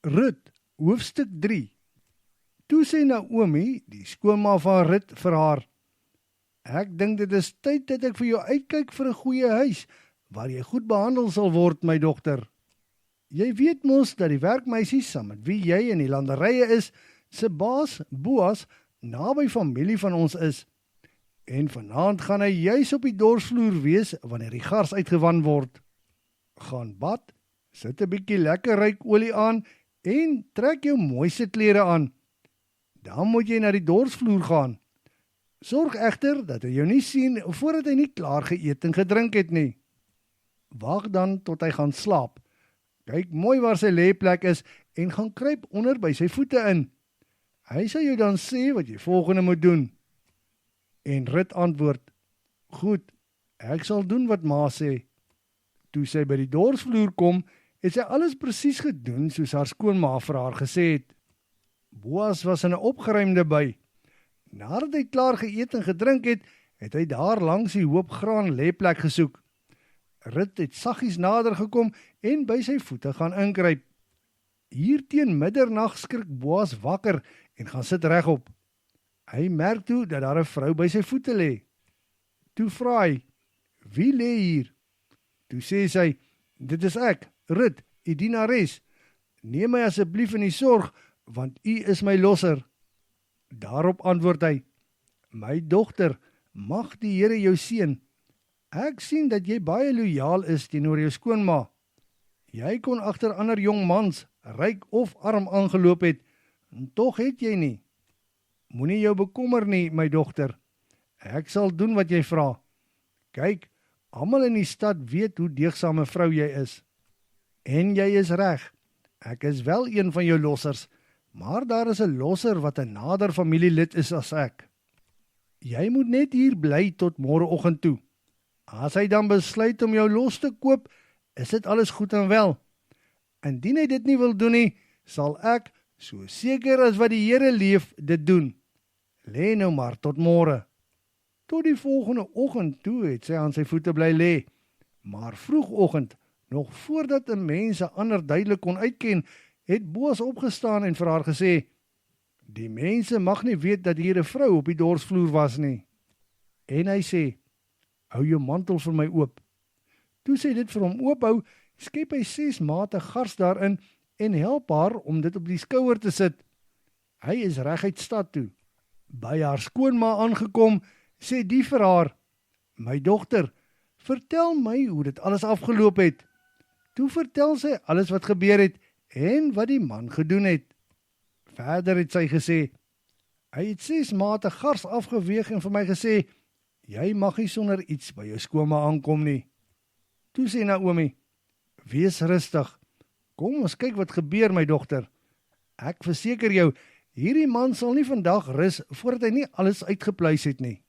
Rut, hoofstuk 3. Toe sê Naomi, die skoonma van Rut, vir haar: Ek dink dit is tyd dat ek vir jou uitkyk vir 'n goeie huis, waar jy goed behandel sal word, my dogter. Jy weet mos dat die werkmeisies saam met wie jy in die landerye is, se baas, Boas, naby familie van ons is. En vanaand gaan hy juis op die dorsvloer wees wanneer die gars uitgewan word. Gaan bad, sit 'n bietjie lekker ryk olie aan en trek jou mooiste klere aan. Dan moet jy na die dorsvloer gaan. Sorg egter dat hy jou nie sien voordat hy nie klaar geëet en gedrink het nie. Wag dan tot hy gaan slaap. Kyk mooi waar sy lêplek is en gaan kruip onder by sy voete in. Hy sal jou dan sê wat jy volgende moet doen. En Rut antwoord: Goed, ek sal doen wat ma sê. Toe sy by die dorsvloer kom, het sy alles presies gedoen soos haar skoonma vir haar gesê het. Boas was in 'n opgeruimde by. Nadat hy klaar geëet en gedrink het, het hy daar langs die hoop graan lêplek gesoek. Rut het saggies nader gekom en by sy voete gaan inkruip. Hier teen middernag skrik Boas wakker en gaan sit regop. Hy merk toe dat daar 'n vrou by sy voete lê. Toe vra hy: Wie lê hier? Toe sê sy: Dit is ek, Rut, u dienares. Neem my asseblief in die sorg, want u is my losser. Daarop antwoord hy: My dogter, mag die Here jou seën. Ek sien dat jy baie lojaal is teenoor jou skoonma. Jy kon agter ander jong mans, ryk of arm aangeloop het, en tog het jy nie. Moenie jou bekommer nie, my dogter. Ek sal doen wat jy vra. Kyk, almal in die stad weet hoe deegsame vrou jy is. En jy is reg. Ek is wel een van jou lossers, maar daar is 'n losser wat 'n nader familielid is as ek. Jy moet net hier bly tot môreoggend toe. As hy dan besluit om jou los te koop, is dit alles goed en wel. Indien hy dit nie wil doen nie, sal ek, so seker as wat die Here leef, dit doen. Lê nou maar tot môre. Tot die volgende oggend toe het sy aan sy voete bly lê. Maar vroegoggend, nog voordat 'n mens 'n ander duidelik kon uitken, het Boas opgestaan en vir haar gesê: Die mense mag nie weet dat hier 'n vrou op die dorsvloer was nie. En hy sê: Hou jou mantel vir my oop. Toe sy dit vir hom oophou, skep hy 6 mate gars daarin en help haar om dit op die skouer te sit. Hy is reguit stad toe. By haar skoonma aangekom, sê die vir haar: My dogter, vertel my hoe dit alles afgeloop het. Toe vertel sy alles wat gebeur het en wat die man gedoen het. Verder het sy gesê: Hy het 6 mate gars afgeweeg en vir my gesê: Jy mag nie sonder iets by jou skoonma aankom nie. Toe sê Naomi: Wees rustig. Kom ons kyk wat gebeur, my dogter. Ek verseker jou, hierdie man sal nie vandag rus voordat hy nie alles uitgepluis het nie.